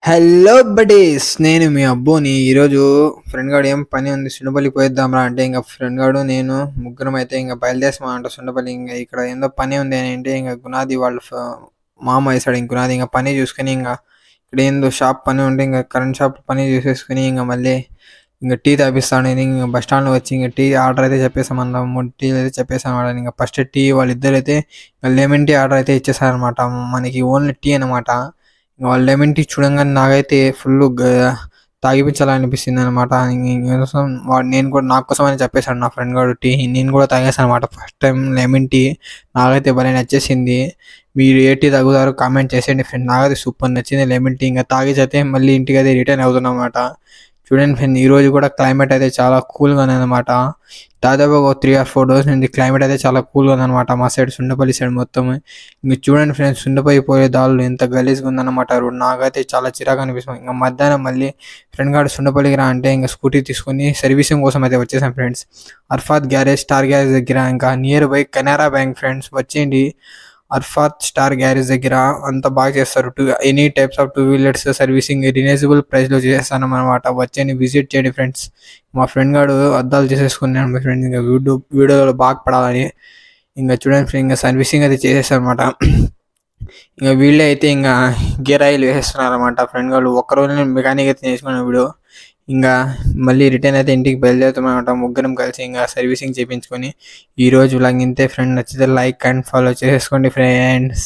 Hello buddies, నేను మీ అబ్బోని. ఈరోజు friend గాడు ఏం పని ఉంది, సుండపల్లికి పోయిద్దాంరా అంటే ఇంకా ఫ్రెండ్ గాడు నేను ముగ్గురం అయితే ఇంకా బయలుదేరమా అంట సుండపల్లి. ఇంకా ఇక్కడ ఏందో పని ఉంది అని అంటే ఇంకా గునాది వాళ్ళ మామ వేసాడు. ఇంక గునాది ఇంకా పని చూసుకుని ఇంకా ఇక్కడ ఏందో షాప్ పని ఉంటే ఇంకా కరెంట్ షాప్ పని చూసేసుకుని ఇంకా మళ్ళీ ఇంకా టీ తాపిస్తాను. ఇంకా బస్ స్టాండ్లో వచ్చి ఇంకా టీ ఆర్డర్ అయితే చెప్పేసామన్నా, 3 టీలు అయితే చెప్పేసాను వాడు. ఇంకా ఫస్ట్ టీ వాళ్ళిద్దరు అయితే లెమన్ టీ ఆర్డర్ అయితే ఇచ్చేసారనమాట. మనకి ఓన్లీ టీ అనమాట. వాళ్ళు లెమన్ టీ చూడంగానే నాకైతే ఫుల్ తాగిపించాలనిపిస్తుంది అనమాట. వాడు నేను కూడా నా కోసం అని చెప్పేశాడు నా ఫ్రెండ్ గారు టీ. నేను కూడా తాగేసాను అనమాట ఫస్ట్ టైం లెమన్ టీ. నాకైతే భలే నచ్చేసింది. మీరు ఏ టీ తాగుతారో కామెంట్ చేసేయండి ఫ్రెండ్. నాకైతే సూపర్ నచ్చింది లెమన్ టీ. ఇంకా తాగేసి అయితే మళ్ళీ ఇంటికి అయితే రిటర్న్ అవుతున్నాం అనమాట. చూడండి ఫ్రెండ్, ఈరోజు కూడా క్లైమేట్ అయితే చాలా కూల్గా ఉందన్నమాట. దాదాపు ఒక 3 or 4 డేస్ నుంచి క్లైమేట్ అయితే చాలా కూల్గా ఉందన్నమాట మా సైడ్, సుండపల్లి సైడ్ మొత్తం. ఇంక చూడండి ఫ్రెండ్స్, సుండపల్లి పోయే దారులు ఎంత గలీజ్గా ఉందన్నమాట రోడ్. నాకైతే చాలా చిరాకు అనిపిస్తుంది. ఇంకా మధ్యాహ్నం మళ్ళీ ఫ్రెండ్ గారు సుండపల్లికి రా అంటే ఇంకా స్కూటీ తీసుకుని సర్వీసింగ్ కోసం అయితే వచ్చేసాం friends. Arfat garage, star garage దగ్గర, ఇంకా near by Canara bank friends. వచ్చేయండి అర్ఫాత్ స్టార్ గ్యారేజ్ దగ్గర, అంతా బాగా చేస్తారు. Any types of 2 wheelers servicing reasonable ప్రైస్లో చేసేస్తాను అనమాట. వచ్చేయండి, విజిట్ చేయండి ఫ్రెండ్స్. మా ఫ్రెండ్ గారు అద్దాలు చేసేసుకున్నాను మా ఫ్రెండ్స్ ఇంకా వీడియోలో బాగా పడాలని. ఇంకా చూడండి ఫ్రెండ్, ఇంకా సర్వీసింగ్ అయితే చేసేస్తాను అనమాట. ఇంకా వీళ్ళే అయితే ఇంకా గేర్ ఆయిల్ వేసేస్తున్నారు అనమాట. ఫ్రెండ్ గారు ఒక్కరోజు మెకానిక్ అయితే నేర్చుకున్న వీడియో. ఇంకా మళ్ళీ రిటర్న్ అయితే ఇంటికి బయలుదేరుతామన్నమాట. ముగ్గురం కలిసి ఇంకా సర్వీసింగ్ చేయించుకొని. ఈరోజు లాగా ఇంతే ఫ్రెండ్. నచ్చితే లైక్ అండ్ ఫాలో చేసేసుకోండి ఫ్రెండ్స్.